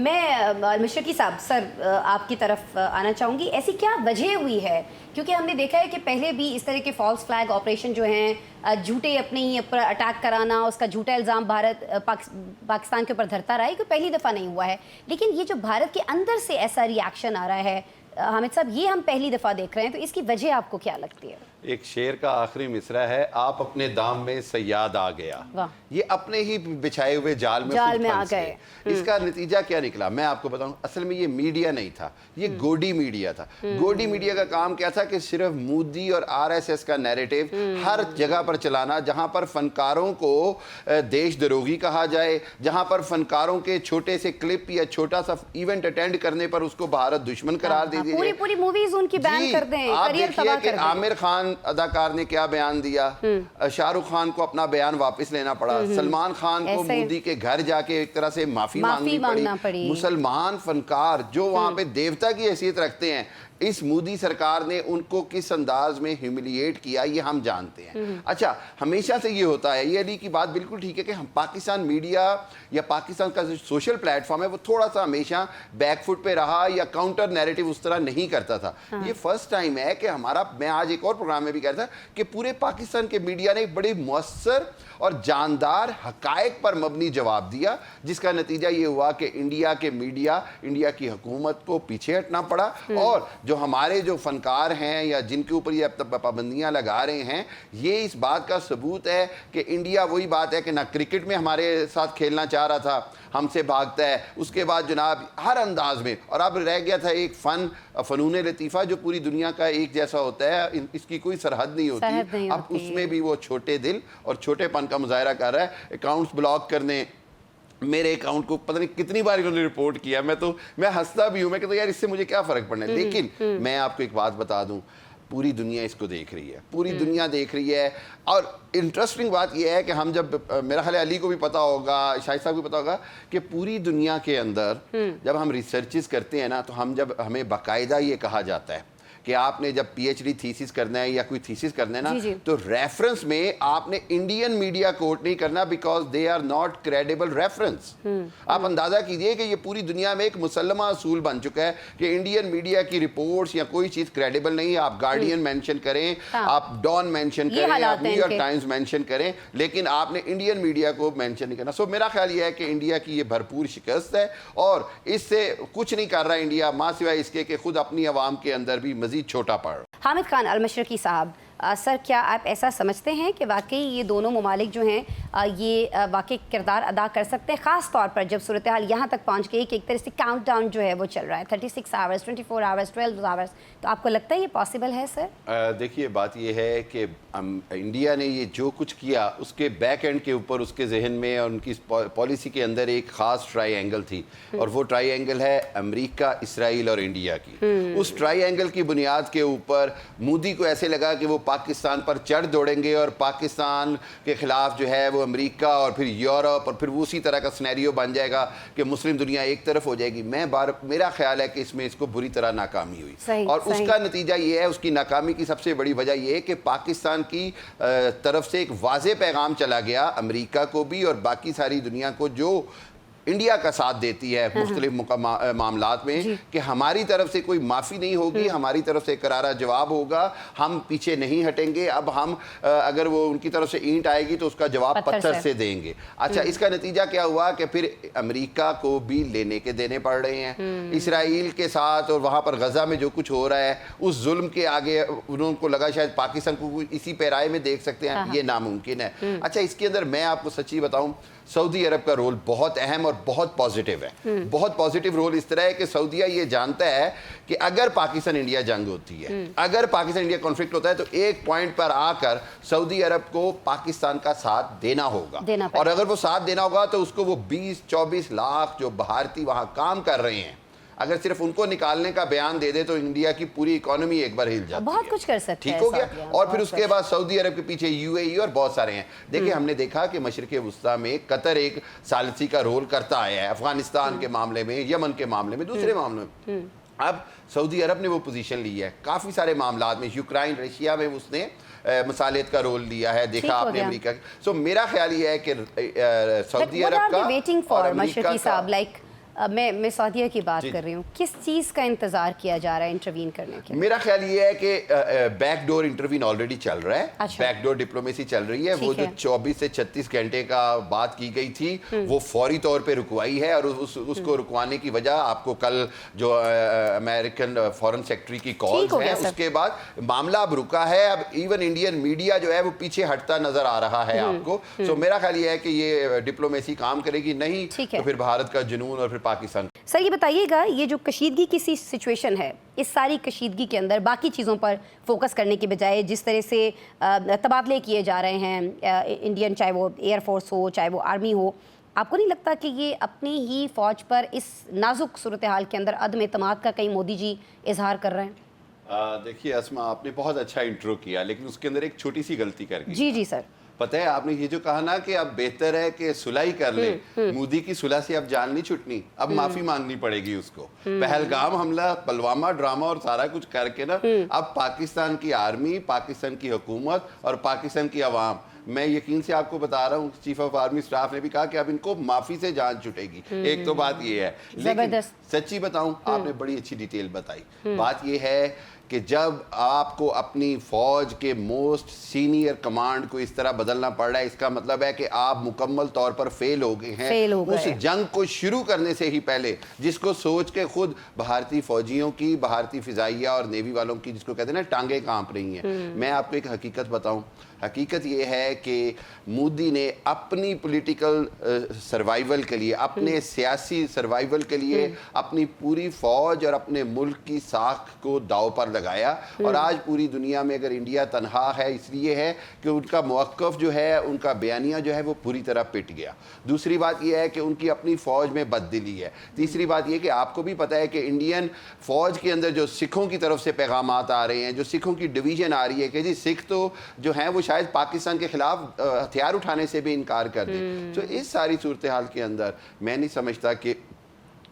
मैं मशरकी साहब सर आपकी तरफ आना चाहूँगी। ऐसी क्या वजह हुई है, क्योंकि हमने देखा है कि पहले भी इस तरह के फॉल्स फ्लैग ऑपरेशन जो हैं, झूठे अपने ही ऊपर अटैक कराना, उसका झूठा इल्ज़ाम भारत पाकिस्तान के ऊपर धरता रहा है, कि पहली दफ़ा नहीं हुआ है। लेकिन ये जो भारत के अंदर से ऐसा रिएक्शन आ रहा है हामिद साहब, ये हम पहली दफ़ा देख रहे हैं, तो इसकी वजह आपको क्या लगती है? एक शेर का आखिरी मिसरा है, आप अपने दाम में सयाद आ गया। ये अपने ही बिछाए हुए जाल में आ गए। इसका नतीजा क्या निकला मैं आपको बताऊं। असल में ये मीडिया नहीं था, ये गोडी मीडिया था। गोडी मीडिया का काम क्या था कि सिर्फ मोदी और आरएसएस का नैरेटिव हर जगह पर चलाना, जहां पर फनकारों को देशद्रोही कहा जाए, जहां पर फनकारों के छोटे से क्लिप या छोटा सा इवेंट अटेंड करने पर उसको भारत दुश्मन करार दे दिया। पूरी मूवीज उनकी बैन कर दें। आप देखिए कि आमिर खान अदाकार ने क्या बयान दिया, शाहरुख खान को अपना बयान वापस लेना पड़ा, सलमान खान को मोदी के घर जाके एक तरह से माफी मांगनी पड़ी। मुसलमान फनकार जो वहां पे देवता की हैसियत रखते हैं, इस मोदी सरकार ने उनको किस अंदाज में ह्यूमिलिएट किया ये हम जानते हैं। अच्छा, हमेशा से ये होता है, ये अली की बात बिल्कुल ठीक है कि हम पाकिस्तान मीडिया या पाकिस्तान का जो सोशल प्लेटफॉर्म है वो थोड़ा सा हमेशा बैकफुट पे रहा या काउंटर नैरेटिव उस तरह नहीं करता था। ये फर्स्ट टाइम है कि हमारा, मैं आज एक और प्रोग्राम में भी कह रहा था कि पूरे पाकिस्तान के मीडिया ने एक बड़े मुअस्सर और जानदार हकायक पर मबनी जवाब दिया, जिसका नतीजा ये हुआ कि इंडिया के मीडिया, इंडिया की हुकूमत को पीछे हटना पड़ा। और जो हमारे जो फनकार हैं या जिनके ऊपर ये अब पाबंदियां लगा रहे हैं, ये इस बात का सबूत है कि इंडिया वही बात है कि ना क्रिकेट में हमारे साथ खेलना चाह रहा था, हमसे भागता है, उसके बाद जनाब हर अंदाज में, और अब रह गया था एक फ़नून लतीफ़ा जो पूरी दुनिया का एक जैसा होता है, इसकी कोई सरहद नहीं होती। अब उसमें भी वो छोटे दिल और छोटेपन का मुजाहरा कर रहा है। अकाउंट्स ब्लॉक करने, मेरे अकाउंट को पता नहीं कितनी बार इन्होंने रिपोर्ट किया, मैं हंसता भी हूँ, मैं कहता यार इससे मुझे क्या फ़र्क पड़ना है। लेकिन मैं आपको एक बात बता दूँ, पूरी दुनिया इसको देख रही है, पूरी दुनिया देख रही है। और इंटरेस्टिंग बात यह है कि हम जब, मेरा ख्याल अली को भी पता होगा, शाहिद साहब को भी पता होगा कि पूरी दुनिया के अंदर जब हम रिसर्चेस करते हैं ना, तो हमें बाकायदा ये कहा जाता है कि आपने जब पीएचडी थीसिस करना है या कोई थीसिस करना है ना, तो रेफरेंस में आपने इंडियन मीडिया कोट नहीं करना, because they are not credible reference. आप अंदाजा कीजिए कि ये पूरी दुनिया में एक मुसल्लमा असूल बन चुका है कि इंडियन मीडिया की रिपोर्ट्स या कोई चीज क्रेडिबल नहीं है। आप गार्डियन मेंशन करें, आप डॉन मेंशन करें, आप न्यूयॉर्क टाइम्स मेंशन करें, लेकिन आपने इंडियन मीडिया को मेंशन नहीं करना। सो मेरा ख्याल ये है कि इंडिया की ये भरपूर शिकस्त है और इससे कुछ नहीं कर रहा इंडिया, मां सिवाय इसके कि खुद अपनी आवाम के अंदर भी छोटा पड़। हामिद खान अल-मशरकी साहब, सर क्या आप ऐसा समझते हैं कि वाकई ये दोनों ममालिक जो हैं ये वाकई किरदार अदा कर सकते हैं, ख़ास तौर पर जब सूरत हाल यहाँ तक पहुँच गई कि एक तरह से काउंटडाउन जो है वो चल रहा है, 36 आवर्स, 24 आवर्स, 12 आवर्स, तो आपको लगता है ये पॉसिबल है सर? देखिए, बात ये है कि इंडिया ने ये जो कुछ किया उसके बैक एंड के ऊपर उसके जहन में और उनकी पॉलिसी के अंदर एक ख़ास ट्राई-एंगल थी, और वो ट्राई-एंगल है अमेरिका, इसराइल और इंडिया की। उस ट्राई-एंगल की बुनियाद के ऊपर मोदी को ऐसे लगा कि वो पाकिस्तान पर चढ़ दौड़ेंगे और पाकिस्तान के खिलाफ जो है वो अमेरिका और फिर यूरोप और फिर उसी तरह का सिनेरियो बन जाएगा कि मुस्लिम दुनिया एक तरफ हो जाएगी। मेरा ख्याल है कि इसमें इसको बुरी तरह नाकामी हुई, और उसका नतीजा ये है, उसकी नाकामी की सबसे बड़ी वजह यह है कि पाकिस्तान की तरफ से एक वाज़ेह पैगाम चला गया अमेरिका को भी और बाकी सारी दुनिया को, जो इंडिया का साथ देती है मुख्तलिफ मामलात में, कि हमारी तरफ से कोई माफ़ी नहीं होगी, हमारी तरफ से करारा जवाब होगा, हम पीछे नहीं हटेंगे। अब हम अगर वो उनकी तरफ से ईंट आएगी तो उसका जवाब पत्थर से देंगे। अच्छा, इसका नतीजा क्या हुआ कि फिर अमेरिका को भी लेने के देने पड़ रहे हैं इसराइल के साथ, और वहाँ पर गजा में जो कुछ हो रहा है उस जुल्म के आगे उनको लगा शायद पाकिस्तान को इसी पैराए में देख सकते हैं, ये नामुमकिन है। अच्छा, इसके अंदर मैं आपको सच्ची बताऊँ, सऊदी अरब का रोल बहुत अहम और बहुत पॉजिटिव है। बहुत पॉजिटिव रोल इस तरह है कि सऊदीया ये जानता है कि अगर पाकिस्तान इंडिया जंग होती है, अगर पाकिस्तान इंडिया कॉन्फ्लिक्ट होता है, तो एक पॉइंट पर आकर सऊदी अरब को पाकिस्तान का साथ देना होगा, और अगर वो साथ देना होगा तो उसको वो 20-24 लाख जो भारतीय वहां काम कर रहे हैं, अगर सिर्फ उनको निकालने का बयान दे दे तो इंडिया की पूरी इकोनॉमी एक बार हिल जाती बहुत कुछ कर सकते हैं। ठीक हो गया। और फिर उसके बाद सऊदी अरब के पीछे यूएई और बहुत सारे हैं। देखिए, हमने देखा कि मशरिक़ वुस्ता में कतर एक सालिसी का रोल करता आया है, अफगानिस्तान के मामले में, यमन के मामले में, दूसरे मामलों में। अब सऊदी अरब ने वो पोजीशन ली है काफ़ी सारे मामलात में, यूक्रेन रशिया में उसने मसालियत का रोल लिया है, देखा आपने अमेरिका। सो मेरा ख्याल ये है कि सऊदी अरब का मैं सादिया की बात कर रही हूँ, किस चीज़ का इंतज़ार किया जा रहा है इंटरवीन करने के? मेरा ख्याल ये है कि बैकडोर इंटरवीन ऑलरेडी चल रहा है। अच्छा। बैकडोर डिप्लोमेसी चल रही है। वो जो 24 से 36 घंटे का बात की गई थी वो फौरी तौर पे रुकवाई है, और उसको रुकवाने की वजह आपको कल जो अमेरिकन फॉरेन सेक्रेटरी की कॉल्स है उसके बाद मामला अब रुका है। अब इवन इंडियन मीडिया जो है वो पीछे हटता नजर आ रहा है आपको। सो मेरा ख्याल ये है कि ये डिप्लोमेसी काम करेगी, नहीं तो फिर भारत का जुनून और फिर पाकिस्तान। सर ये बताइएगा, ये जो कशीदगी की सिचुएशन है, इस सारी कशीदगी के अंदर बाकी चीज़ों पर फोकस करने के बजाय जिस तरह से तबादले किए जा रहे हैं इंडियन, चाहे वो एयरफोर्स हो चाहे वो आर्मी हो, आपको नहीं लगता कि ये अपनी ही फ़ौज पर इस नाजुक सूरत हाल के अंदर अदम एतमाद का कहीं मोदी जी इजहार कर रहे हैं? देखिए अस्मा, आपने बहुत अच्छा इंट्रो किया, लेकिन उसके अंदर एक छोटी सी गलती कर गई। जी सर। पता है आपने ये जो कहा ना कि अब बेहतर है कि सुलह कर ले, मोदी की सुलह से अब जान नहीं छुटनी, अब माफी मांगनी पड़ेगी उसको। पहलगाम हमला, पुलवामा ड्रामा और सारा कुछ करके ना अब पाकिस्तान की आर्मी, पाकिस्तान की हुकूमत और पाकिस्तान की आवाम, मैं यकीन से आपको बता रहा हूँ, चीफ ऑफ आर्मी स्टाफ ने भी कहा कि अब इनको माफी से जान छुटेगी। एक तो बात ये है, लेकिन सच्ची बताऊं, आपने बड़ी अच्छी डिटेल बताई। बात ये है कि जब आपको अपनी फौज के मोस्ट सीनियर कमांड को इस तरह बदलना पड़ रहा है, इसका मतलब है कि आप मुकम्मल तौर पर फेल हो गए हैं उस जंग को शुरू करने से ही पहले, जिसको सोच के खुद भारतीय फौजियों की, भारतीय फिजाइया और नेवी वालों की, जिसको कहते हैं ना, टांगे कांप रही हैं। मैं आपको एक हकीकत बताऊं, हकीकत ये है कि मोदी ने अपनी पॉलिटिकल सर्वाइवल के लिए, अपने सियासी सर्वाइवल के लिए अपनी पूरी फौज और अपने मुल्क की साख को दाव पर लगाया। और आज पूरी दुनिया में अगर इंडिया तनहा है इसलिए है कि उनका मौक़िफ़ जो है, उनका बयानिया जो है वो पूरी तरह पिट गया। दूसरी बात यह है कि उनकी अपनी फ़ौज में बददिली है। तीसरी बात यह कि आपको भी पता है कि इंडियन फ़ौज के अंदर जो सिखों की तरफ से पैगामात आ रहे हैं, जो सिखों की डिवीज़न आ रही है कि जी सिख तो जो हैं वो शायद पाकिस्तान के खिलाफ हथियार उठाने से भी इनकार कर दें। तो इस सारी सूरत हाल के अंदर मैं नहीं समझता कि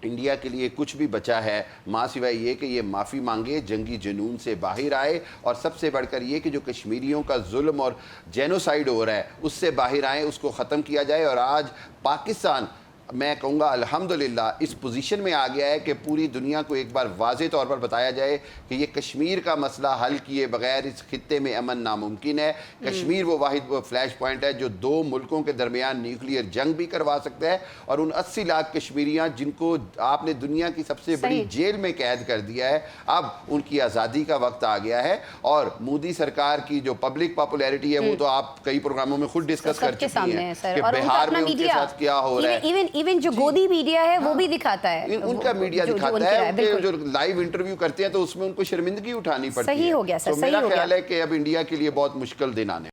इंडिया के लिए कुछ भी बचा है, माँ सिवाय ये कि ये माफ़ी मांगे, जंगी जुनून से बाहर आए, और सबसे बढ़कर ये कि जो कश्मीरियों का जुल्म और जेनोसाइड हो रहा है उससे बाहर आए, उसको ख़त्म किया जाए। और आज पाकिस्तान, मैं कहूँगा अल्हम्दुलिल्लाह, इस पोजीशन में आ गया है कि पूरी दुनिया को एक बार वाज़े तौर पर बताया जाए कि ये कश्मीर का मसला हल किए बगैर इस खित्ते में अमन नामुमकिन है। कश्मीर वो वाहिद वो फ्लैश पॉइंट है जो दो मुल्कों के दरमियान न्यूक्लियर जंग भी करवा सकता है। और उन 80 लाख कश्मीरियाँ जिनको आपने दुनिया की सबसे बड़ी जेल में कैद कर दिया है, अब उनकी आज़ादी का वक्त आ गया है। और मोदी सरकार की जो पब्लिक पॉपुलैरिटी है वो तो आप कई प्रोग्रामों में खुद डिस्कस कर चुकी हैं कि बिहार में उनके साथ क्या हो रहा है। इवन जो गोदी मीडिया है वो भी दिखाता है, उनका मीडिया दिखाता है, जो लाइव इंटरव्यू करते हैं तो उसमें उनको शर्मिंदगी उठानी पड़ती है। सही हो गया सर, तो मेरा ख्याल है कि अब इंडिया के लिए बहुत मुश्किल दिन आने